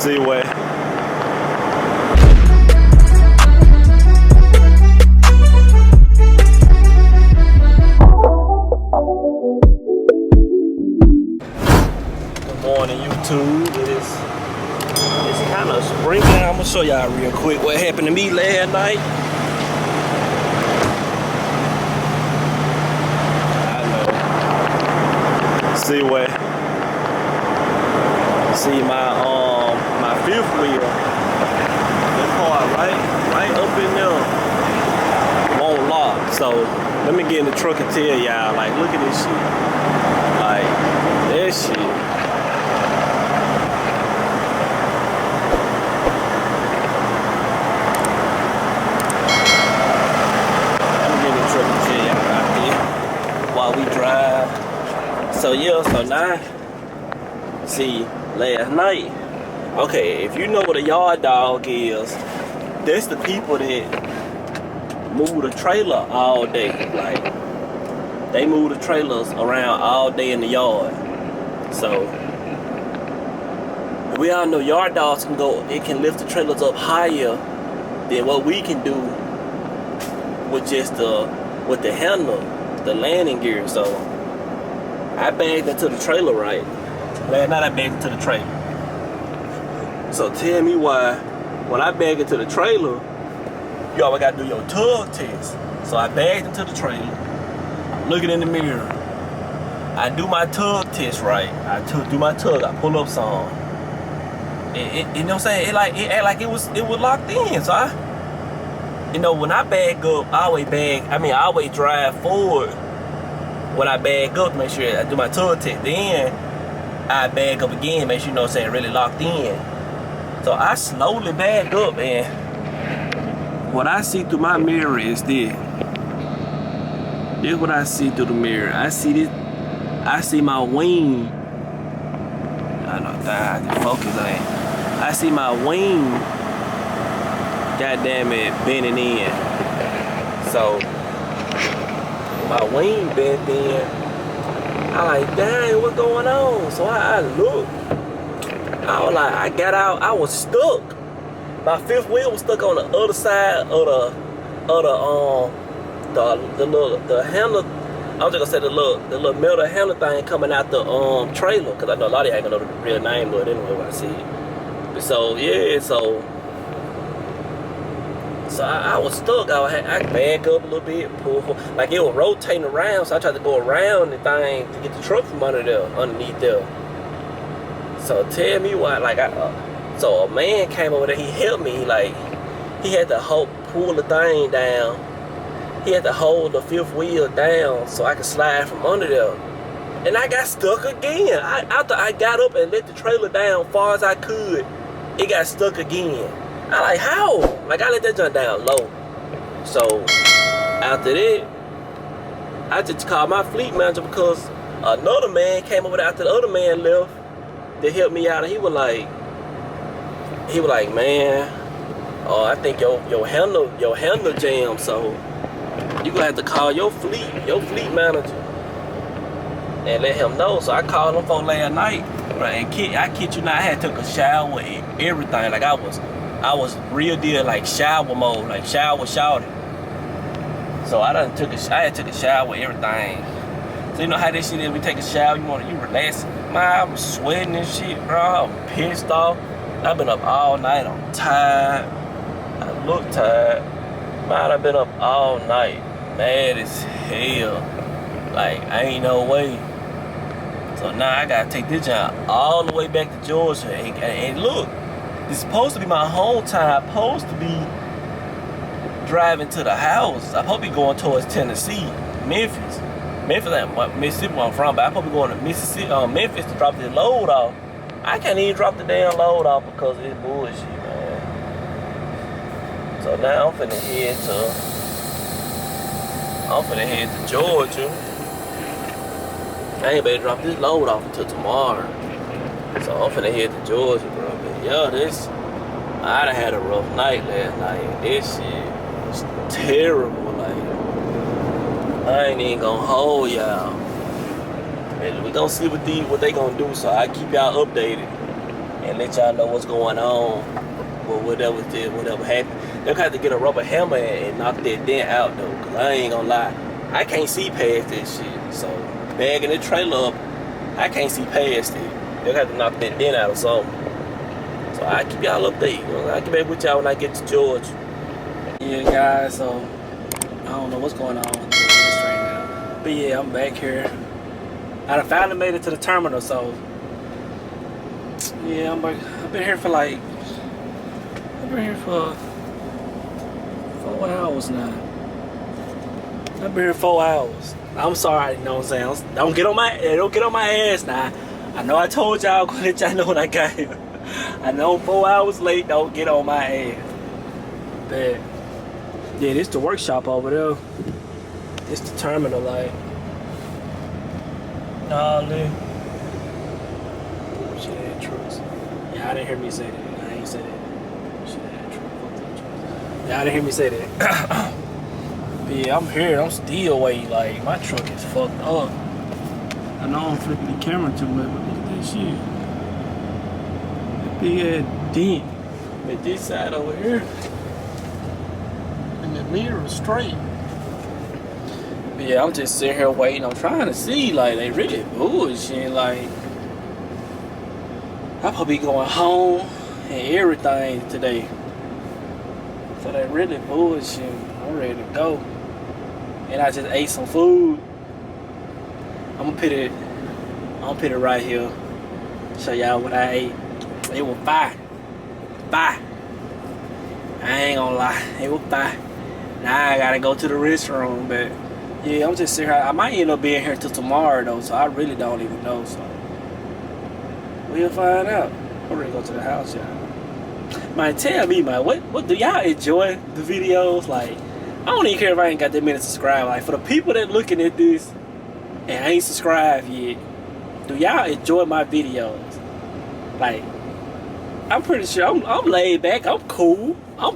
See what? Good morning, YouTube. It's kind of sprinkling. I'm gonna show y'all real quick what happened to me last night. See what? See my fifth wheel. That part right up in there won't lock. So let me get in the truck and tell y'all, like, look at this shit. Like, that shit. Let me get in the truck and tell y'all out here while we drive. So yeah, so now, see, last night, okay, if you know what a yard dog is, that's the people that move the trailer all day. Like, they move the trailers around all day in the yard. So, we all know yard dogs can go, it can lift the trailers up higher than what we can do with just with the handle, the landing gear. So, I bagged into the trailer right. Last night I bagged into the trailer. So tell me why, when I bag into the trailer, you always gotta do your tug test. So I bagged into the trailer, I'm looking in the mirror, I do my tug test right. I do my tug, I pull up some. You know what I'm saying? It act like it was locked in. So when I bag up, I always drive forward. When I bag up, make sure I do my tug test. Then I bag up again, make sure really locked in. So I slowly bag up, and what I see through my mirror is this. This is what I see through the mirror. I see this. I see my wing. I know that I can focus on it. I see my wing. Goddamn it, bending in. So my wing bent in. I like, dang, what's going on? So I looked. I was like, I got out. I was stuck. My fifth wheel was stuck on the other side of the handle. I was just gonna say the little metal handle thing coming out the trailer, cause I know a lot of y'all ain't gonna know the real name, but anyway, when I see it. But so yeah, so I was stuck. I back up a little bit, pull, like it was rotating around. So I tried to go around the thing to get the truck from underneath there. So tell me why, so a man came over there. He helped me. Like, he had to pull the thing down. He had to hold the fifth wheel down so I could slide from under there. And I got stuck again. After I got up and let the trailer down far as I could, it got stuck again. I like, how? Like, I let that jump down low. So after that, I just called my fleet manager, because another man came over there after the other man left to help me out, and he was like, man, I think your handle jammed, so you gonna have to call your fleet manager and let him know. So I called him for last night, right? And I kid you not, I had took a shower and everything. Like, I was real deal, like shower mode, like shower. So I had took a shower, everything. So you know how this shit is, we take a shower, you relax. Man, I was sweating and shit, bro. I'm pissed off. I've been up all night, I'm tired. I look tired. Man, I've been up all night, mad as hell. Like, ain't no way. So now I gotta take this job all the way back to Georgia. And look, it's supposed to be my home time. I'm supposed to be driving to the house. I'm supposed to be going towards Tennessee, Memphis. Mississippi where I'm from, but I'm supposed to be going to Memphis to drop this load off. I can't even drop the damn load off because of this bullshit, man. So now I'm finna head to Georgia. I ain't better drop this load off until tomorrow. So I'm finna head to Georgia, bro. But yo, I done had a rough night last night. This shit was terrible. Like, I ain't even gonna hold y'all. We gonna see what they gonna do, so I keep y'all updated. and let y'all know what's going on. Well, whatever happened. They'll have to get a rubber hammer and knock that dent out though. Cause I ain't gonna lie, I can't see past that shit. So bagging the trailer up, I can't see past it. They'll have to knock that dent out or something. So I keep y'all updated. I'll get back with y'all when I get to Georgia. Yeah, guys. So I don't know what's going on with this right now. But yeah, I'm back here. I finally made it to the terminal. So yeah, I've been here for like. I've been here for 4 hours now. I've been here 4 hours. I'm sorry, you know what I'm saying? Don't get on my ass now. I know I told y'all I'm gonna let y'all know when I got here. I know I'm 4 hours late, don't get on my ass. But yeah, this the workshop over there. It's the terminal, like. Nah, dude. Shit had trucks. Yeah, I didn't hear me say that. I ain't say that. Yeah, I didn't hear me say that. But yeah, I'm here. I'm still waiting. Like, my truck is fucked up. I know I'm flipping the camera too much, but look at that shit. That big ass dent. But this side over here, and the mirror is straight. But yeah, I'm just sitting here waiting. I'm trying to see, like, they really bullshit. Like, I'll probably be going home and everything today. So they really bullshit. I'm ready to go. And I just ate some food. I'm gonna put it right here. Show y'all what I ate. It was fire. Fire. I ain't gonna lie. It was fire. Now I gotta go to the restroom, but yeah, I'm just sitting here. I might end up being here till tomorrow though, so I really don't even know. So we'll find out. I'm ready to go to the house, y'all. Man, tell me, man, what do y'all enjoy the videos? Like, I don't even care if I ain't got that many subscribers. Like, for the people that looking at this and ain't subscribed yet, do y'all enjoy my videos? Like, I'm pretty sure I'm laid back. I'm cool. Let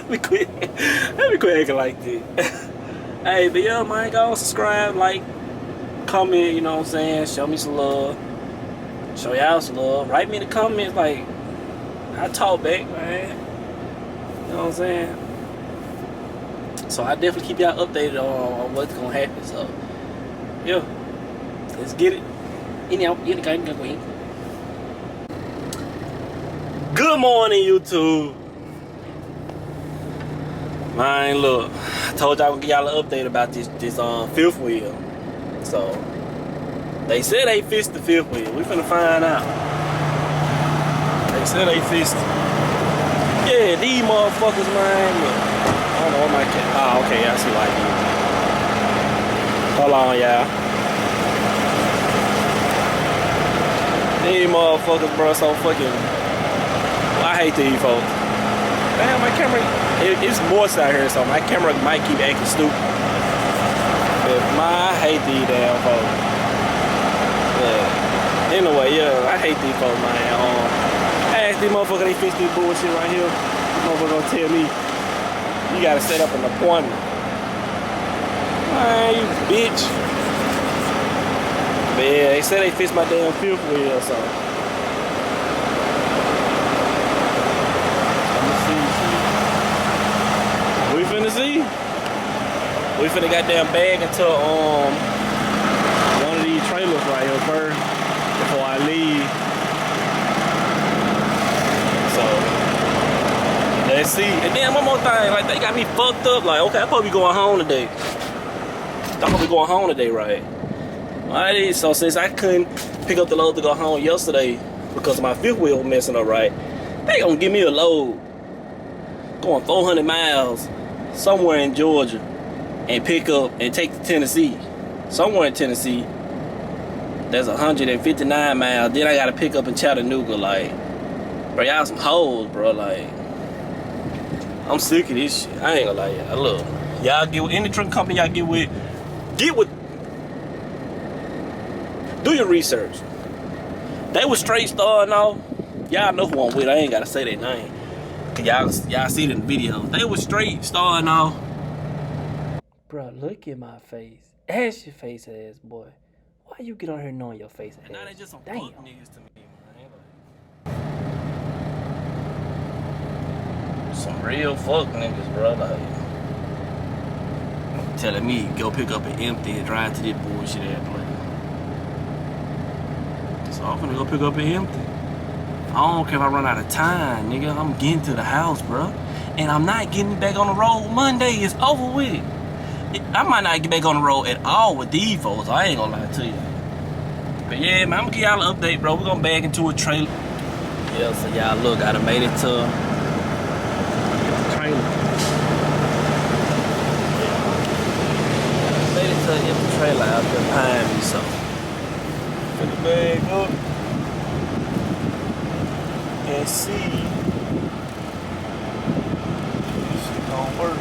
me quit acting like this. Hey, but yeah, man, go subscribe, like, comment, you know what I'm saying? Show me some love. Show y'all some love. Write me in the comments, like, I talk back, man. You know what I'm saying? So I definitely keep y'all updated on what's gonna happen. So yeah, let's get it. Good morning, YouTube. Man, look, I told y'all I would give y'all an update about this fifth wheel. So they said they fixed the fifth wheel. We finna find out. They said they fixed it. Yeah, these motherfuckers, man. Look, I don't know what my cat. Oh, okay, I see like you. Hold on, y'all. These motherfuckers, bro, so fucking. I hate these folks. Damn, my camera. It's moist out here, so my camera might keep acting stupid. But I hate these damn folks. Yeah. Anyway, yeah, I hate these folks, man. I asked these motherfuckers they fix this bullshit right here. This motherfucker gonna tell me you gotta set up an appointment. Man, you bitch. But yeah, they said they fixed my damn fifth wheel, so. We finna see. We finna goddamn bag into one of these trailers right here first before I leave. So let's see. And then one more thing, like they got me fucked up. Like, okay, I'm probably going home today. I'm probably going home today, right? Alright, so since I couldn't pick up the load to go home yesterday because my fifth wheel was messing up right, they gonna give me a load going 400 miles somewhere in Georgia and pick up and take to Tennessee. Somewhere in Tennessee, that's 159 miles. Then I gotta pick up in Chattanooga. Like, bro, y'all some hoes, bro. Like, I'm sick of this shit. I ain't gonna lie, y'all. Look, y'all get with any truck company y'all get with. Do your research. They was straight starting off. Y'all know who I'm with. I ain't gotta say their name. Cause y'all see it in the video. They was straight starting off. Bro, look at my face. Ass your face ass, boy. Why you get on here knowing your face ass? Now they just some fuck niggas to me, man. Some real fuck niggas, bro. Like, telling me go pick up an empty and drive to this bullshit ass place. So I'm finna go pick up an empty. I don't care if I run out of time, nigga. I'm getting to the house, bro. And I'm not getting back on the road Monday. It's over with. I might not get back on the road at all with these folks. I ain't gonna lie to you. But yeah, man, I'm gonna give y'all an update, bro. We're gonna bag into a trailer. Yeah, so y'all look, I done made it to the trailer. Yeah. Made it to an empty trailer out there behind me, so. Put the bag up. And see. This shit gonna work.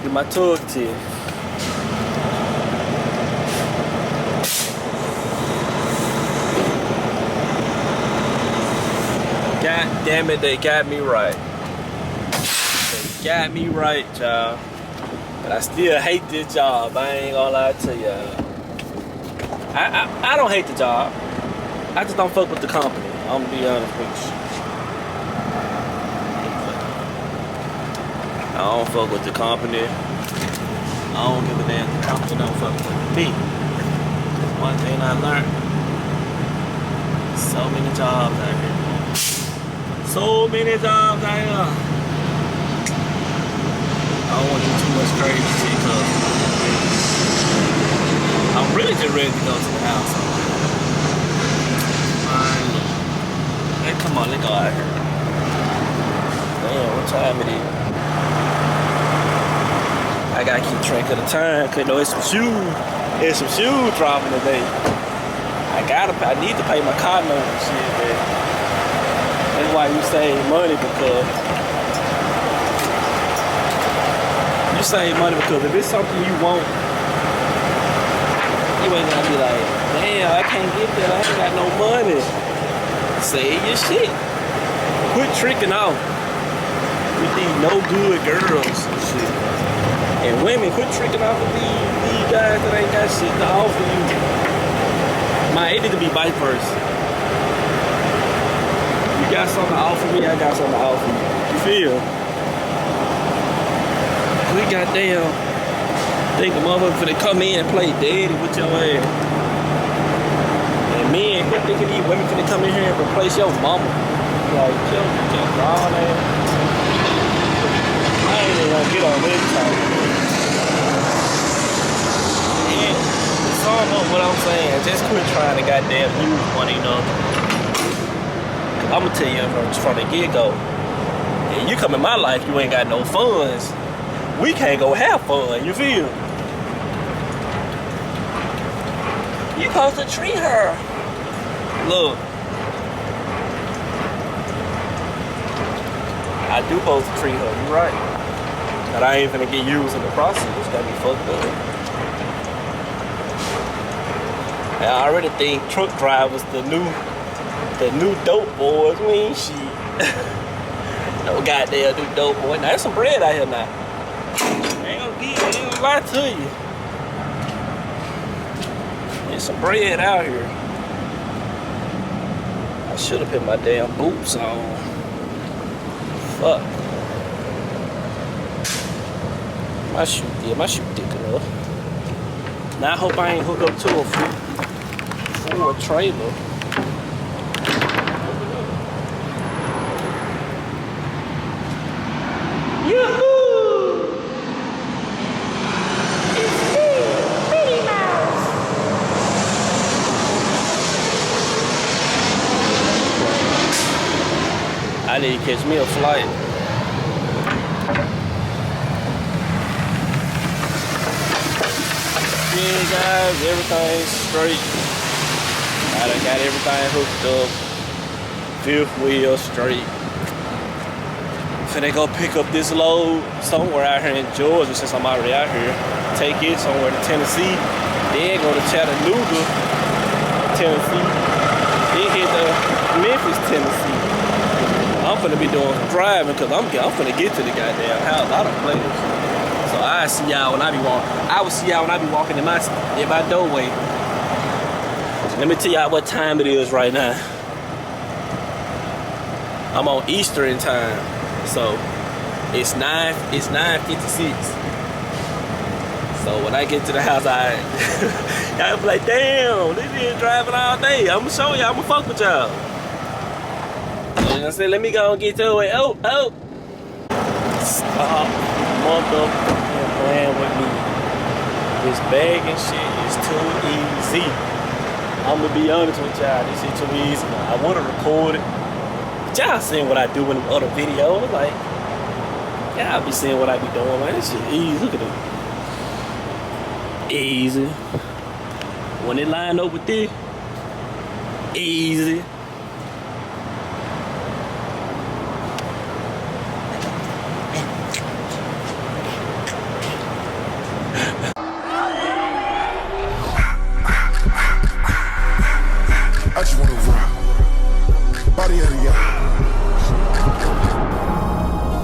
Get my tug tip. God damn it, they got me right. They got me right, y'all. But I still hate this job. I ain't gonna lie to y'all. I don't hate the job. I just don't fuck with the company. I'm gonna be honest with you. I don't fuck with the company. I don't give a damn. The company don't fuck with me. That's one thing I learned. So many jobs out here. So many jobs out here. I don't want to do too much crazy shit because I'm really just ready to go to the house. Hey, come on, let's go out here. Damn, what time it is? I gotta keep track of the time, cause you know it's some shoes dropping today. I need to pay my car note and shit, man. That's why you save money, because if it's something you want, you ain't gonna be like, damn, I can't get that, I ain't got no money. Save your shit. Quit tricking off with these no good girls and shit. And women, quit tricking off with these guys that ain't got shit to offer you. It need to be vice versa. You got something to offer me, I got something to offer you. You feel? We goddamn think a motherfucker finna come in and play daddy with your ass. And men, quit thinking these women finna come in here and replace your mama. Like, just grown ass. I ain't even gonna get on this talk. Yeah, sum up what I'm saying. Just quit trying to goddamn use one another. Cause I'ma tell you from the get-go, and you come in my life, you ain't got no funds. We can't go have fun, you feel? You supposed to treat her. Look. I do supposed to treat her, you right. But I ain't finna get used in the process. It's gotta be fucked up. And I already think truck drivers the new dope boys. We ain't shit. No goddamn new dope boy. Now there's some bread out here now. I ain't gonna lie to you. There's some bread out here. I should have put my damn boots on. Fuck. My shoe thick enough. Now I hope I ain't hook up to a trailer. I need to catch me a flight. Yeah, guys, everything's straight. I done got everything hooked up. Fifth wheel straight. Finna go pick up this load somewhere out here in Georgia since I'm already out here. Take it somewhere to Tennessee. Then go to Chattanooga, Tennessee. Then hit Memphis, Tennessee. I'm finna be doing some driving because I'm finna get to the goddamn house. I don't play this shit. So So I see y'all when I be walking. I will see y'all when I be walking in my doorway. Let me tell y'all what time it is right now. I'm on Eastern time, so it's 9:56. So when I get to the house, y'all be like, damn, this is driving all day. I'ma show y'all, I'ma fuck with y'all. So I said, let me go and get to it. Oh. Stop motherfucking playing with me. This bagging shit is too easy. I'ma be honest with y'all, this shit too easy. I wanna record it. But y'all seen what I do in the other videos. Like, y'all be seeing what I be doing, man. This shit easy. Look at it. Easy. When it line up with this, easy. I just wanna rock, body of the y'all.